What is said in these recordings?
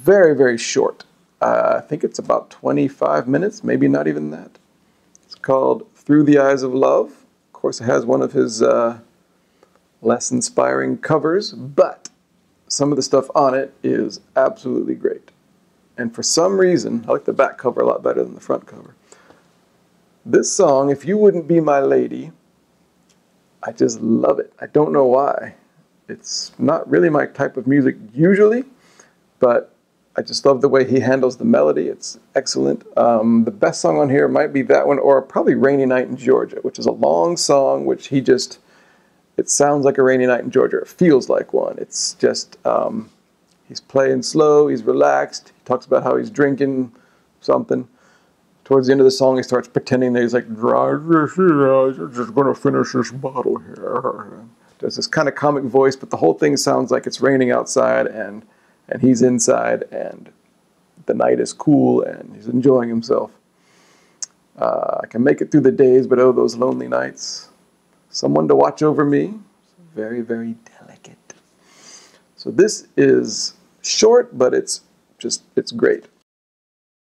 very, very short. I think it's about 25 minutes, maybe not even that. It's called Through the Eyes of Love. Of course, it has one of his less inspiring covers, but some of the stuff on it is absolutely great. And for some reason, I like the back cover a lot better than the front cover. This song, If You Wouldn't Be My Lady, I just love it. I don't know why. It's not really my type of music usually, but I just love the way he handles the melody. It's excellent. The best song on here might be that one, or probably Rainy Night in Georgia, which is a long song, which he just, it sounds like a rainy night in Georgia. It feels like one. It's just, he's playing slow, he's relaxed. He talks about how he's drinking something. Towards the end of the song, he starts pretending that he's like, I'm just going to finish this bottle here. Does this kind of comic voice, but the whole thing sounds like it's raining outside, and he's inside, and the night is cool, and he's enjoying himself. I can make it through the days, but oh, those lonely nights. Someone to watch over me. Very, very delicate. So this is short, but it's great.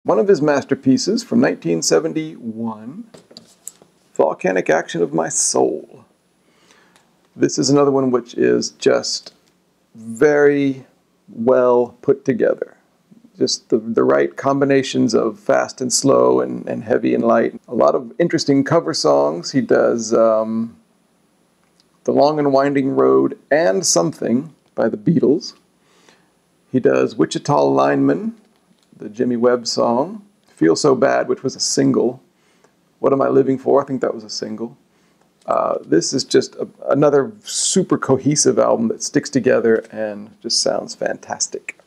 One of his masterpieces from 1971, Volcanic Action of My Soul. This is another one which is just very well put together. Just the right combinations of fast and slow and heavy and light. A lot of interesting cover songs. He does The Long and Winding Road and Something by the Beatles. He does Wichita Lineman, the Jimmy Webb song. Feel So Bad, which was a single. What Am I Living For? I think that was a single. This is just another super cohesive album that sticks together and just sounds fantastic.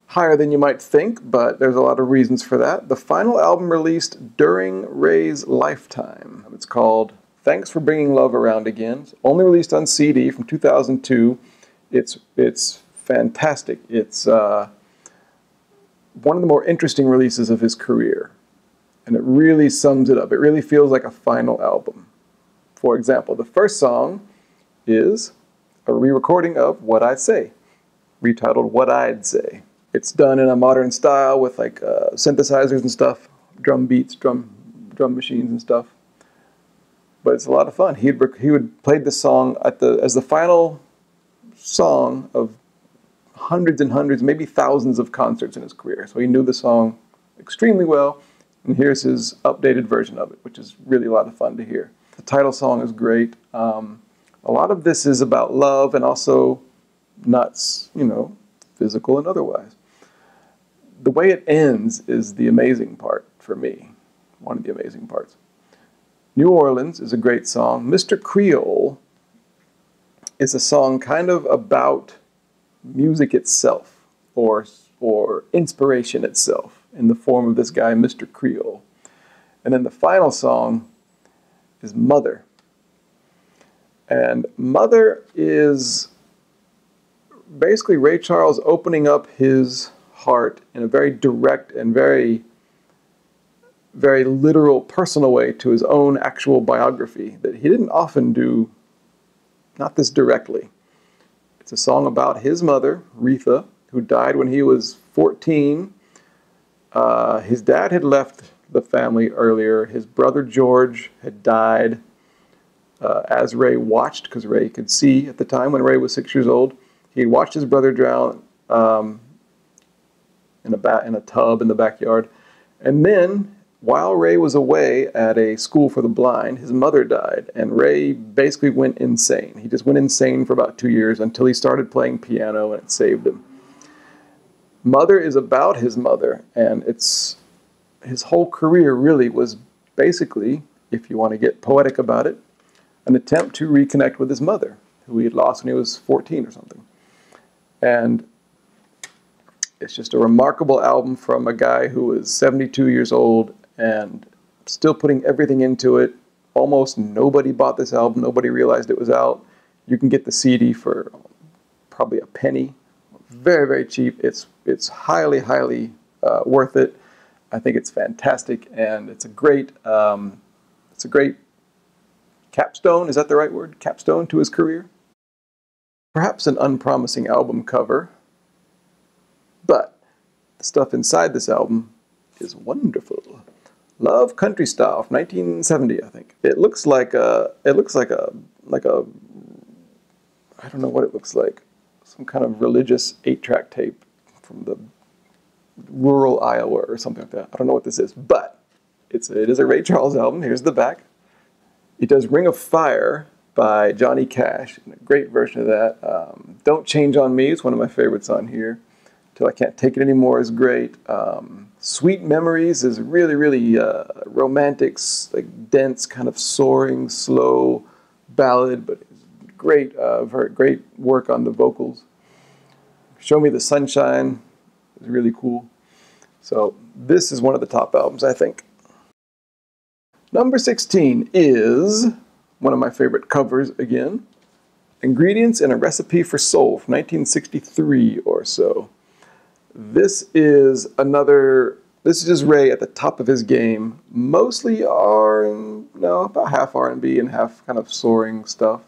Higher than you might think, but there's a lot of reasons for that. The final album released during Ray's lifetime. It's called Thanks for Bringing Love Around Again. It's only released on CD from 2002. It's fantastic. It's one of the more interesting releases of his career. And it really sums it up. It really feels like a final album. For example, the first song is a re-recording of What I'd Say, retitled What I'd Say. It's done in a modern style with like synthesizers and stuff, drum beats, drum machines and stuff. But it's a lot of fun. He would play this song as the final song of hundreds and hundreds, maybe thousands of concerts in his career. So he knew the song extremely well. And here's his updated version of it, which is really a lot of fun to hear. The title song is great. A lot of this is about love and also nuts, physical and otherwise. The way it ends is the amazing part for me, one of the amazing parts. New Orleans is a great song. Mr. Creole is a song kind of about music itself or inspiration itself in the form of this guy, Mr. Creole. And then the final song is Mother. And Mother is basically Ray Charles opening up his heart in a very direct and very, very literal, personal way to his own actual biography that he didn't often do, not this directly. It's a song about his mother, Retha, who died when he was 14. His dad had left the family earlier. His brother George had died as Ray watched, because Ray could see at the time when Ray was 6 years old. He had watched his brother drown in a tub in the backyard. And then, while Ray was away at a school for the blind, his mother died, and Ray basically went insane. He just went insane for about 2 years until he started playing piano, and it saved him. Mother is about his mother, and his whole career really was basically, if you want to get poetic about it, an attempt to reconnect with his mother, who he had lost when he was 14 or something. And it's just a remarkable album from a guy who is 72 years old and still putting everything into it. Almost nobody bought this album. Nobody realized it was out. You can get the CD for probably a penny. Very, very cheap. It's highly, highly worth it. I think it's fantastic, and it's a great capstone. Is that the right word? Capstone to his career. Perhaps an unpromising album cover. the stuff inside this album is wonderful. Love Country Style from 1970, I think. It looks like a, I don't know what it looks like. Some kind of religious 8-track tape from the rural Iowa or something like that. I don't know what this is, but it is a Ray Charles album. Here's the back. It does Ring of Fire by Johnny Cash, and a great version of that. Don't Change on Me is one of my favorites on here. Till I Can't Take It Anymore is great. Sweet Memories is really, really romantic, like dense, kind of soaring, slow ballad, but great, very great work on the vocals. Show Me the Sunshine is really cool. So this is one of the top albums, I think. Number 16 is one of my favorite covers again. Ingredients in a Recipe for Soul from 1963 or so. This is just Ray at the top of his game. Mostly about half R&B and half kind of soaring stuff.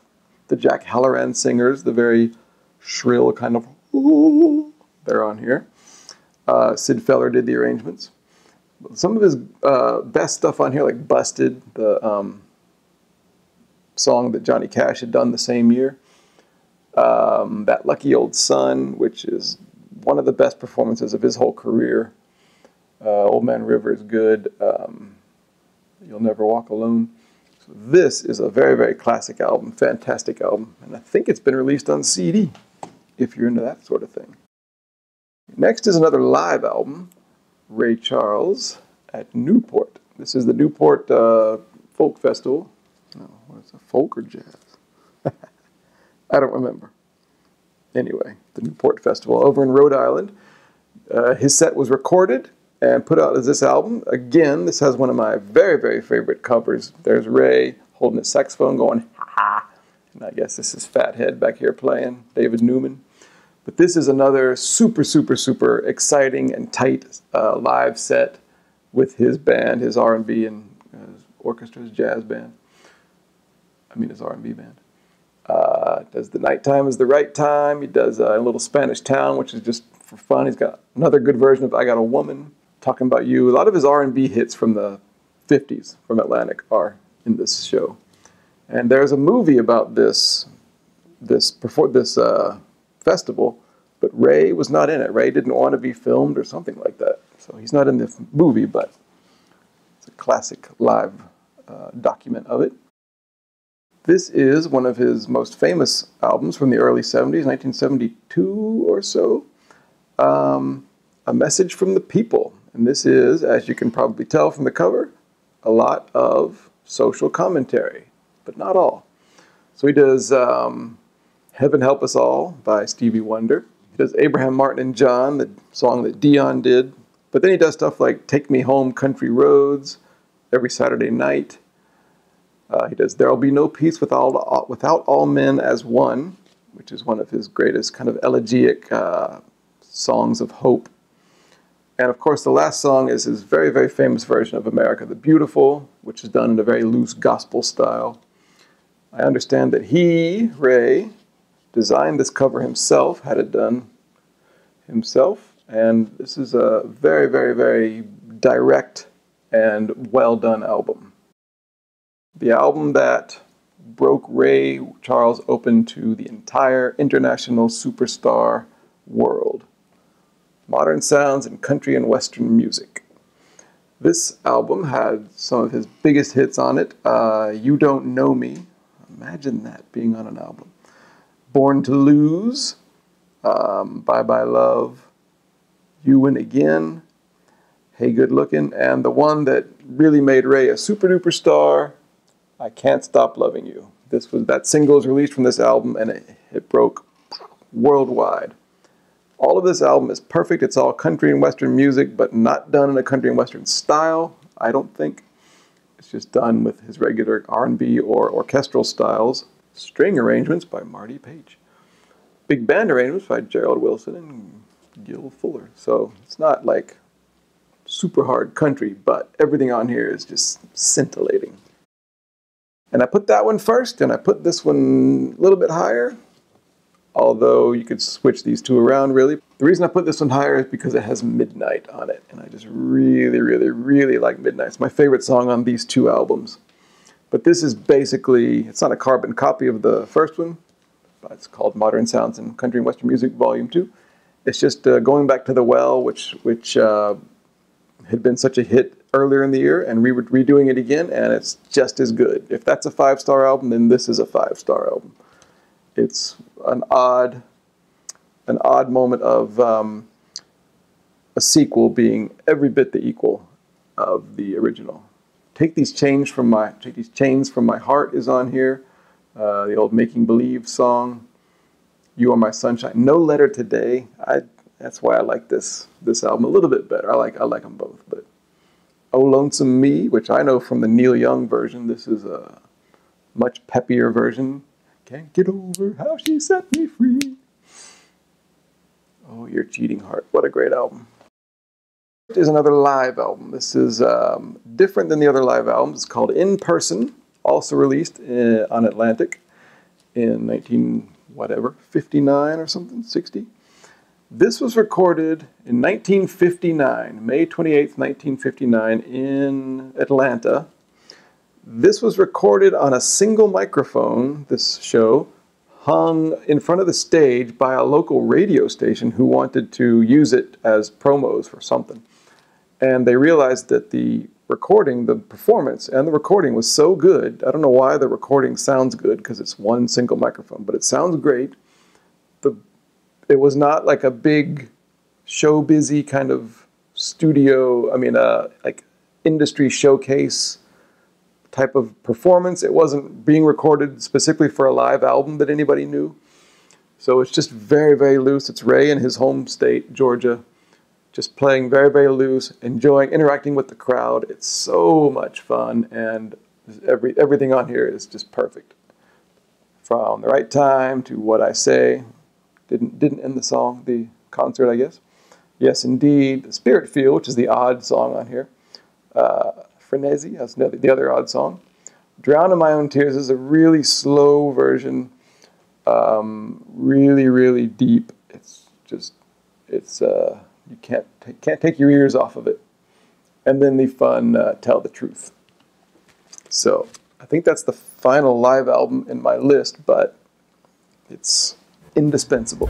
The Jack Halloran singers, the very shrill kind of, ooh, they're on here. Sid Feller did the arrangements. Some of his best stuff on here, like Busted, the song that Johnny Cash had done the same year. That Lucky Old Son, which is one of the best performances of his whole career. Old Man River is good. You'll Never Walk Alone. So this is a very, very classic album, fantastic album, and I think it's been released on CD, if you're into that sort of thing. Next is another live album, Ray Charles at Newport. This is the Newport Folk Festival. No, what is it, folk or jazz? I don't remember. Anyway, the Newport Festival over in Rhode Island. His set was recorded and put out as this album. Again, this has one of my very, very favorite covers. There's Ray holding his saxophone going, ha ha. And I guess this is Fathead back here playing, David Newman. But this is another super, super, super exciting and tight live set with his band, his R&B and his orchestra, his jazz band. I mean his R&B band. Does The Nighttime Is the Right Time. He does a little Spanish Town, which is just for fun. He's got another good version of I Got a Woman, Talking About You. A lot of his R&B hits from the 50s from Atlantic are in this show. And there's a movie about this festival, but Ray was not in it. Ray didn't want to be filmed or something like that. So he's not in the movie, but it's a classic live document of it. This is one of his most famous albums from the early 70s, 1972 or so. A Message from the People. And this is, as you can probably tell from the cover, a lot of social commentary, but not all. So he does Heaven Help Us All by Stevie Wonder. He does Abraham Martin and John, the song that Dion did. But then he does stuff like Take Me Home, Country Roads, Every Saturday Night. He does There'll Be No Peace Without All Men as One, which is one of his greatest kind of elegiac songs of hope. And of course, the last song is his very, very famous version of America the Beautiful, which is done in a very loose gospel style. I understand that he, Ray, designed this cover himself, had it done himself. And this is a very, very, very direct and well done album. The album that broke Ray Charles open to the entire international superstar world. Modern sounds in country and western music. This album had some of his biggest hits on it. You Don't Know Me. Imagine that being on an album. Born to Lose. Bye Bye Love. You Win Again. Hey Good Looking. And the one that really made Ray a super duper star, I Can't Stop Loving You. That single was released from this album and it broke worldwide. All of this album is perfect. It's all country and western music, but not done in a country and western style, I don't think. It's just done with his regular R&B or orchestral styles. String arrangements by Marty Page. Big band arrangements by Gerald Wilson and Gil Fuller. So it's not like super hard country, but everything on here is just scintillating. And I put that one first, and I put this one a little bit higher. although you could switch these two around really. The reason I put this one higher is because it has Midnight on it, and I just really, really, really like Midnight. It's my favorite song on these two albums. But this is basically, it's not a carbon copy of the first one, but it's called Modern Sounds in Country and Western Music Volume 2. It's just going back to the well, which had been such a hit earlier in the year, and redoing it again, and it's just as good. If that's a 5-star album, then this is a 5-star album. It's an odd moment of a sequel being every bit the equal of the original. Take These Chains From My Heart is on here. The old Making Believe song. You Are My Sunshine. No Letter Today. That's why I like this album a little bit better. I like them both. But Oh Lonesome Me, which I know from the Neil Young version. This is a much peppier version. Can't get over how she set me free. Oh, Your Cheating Heart. What a great album. Is another live album. This is different than the other live albums. It's called In Person, also released on Atlantic in 59 or something, 60. This was recorded in 1959, May 28th, 1959, in Atlanta. This was recorded on a single microphone, this show, hung in front of the stage by a local radio station who wanted to use it as promos for something. And they realized that the recording, the performance and the recording was so good. I don't know why the recording sounds good because it's one single microphone, but it sounds great. It was not like a big show-busy kind of studio, like industry showcase type of performance. It wasn't being recorded specifically for a live album that anybody knew. So it's just very, very loose. It's Ray in his home state, Georgia, just playing very, very loose, interacting with the crowd. It's so much fun, and everything on here is just perfect. From The Right Time to What I Say. Didn't end the song, the concert, I guess. Yes, Indeed. Spirit Feel, which is the odd song on here. Frenzy, that's the other odd song. Drown in My Own Tears is a really slow version. Really, really deep. You can't take your ears off of it. And then the fun Tell the Truth. So I think that's the final live album in my list, but it's indispensable.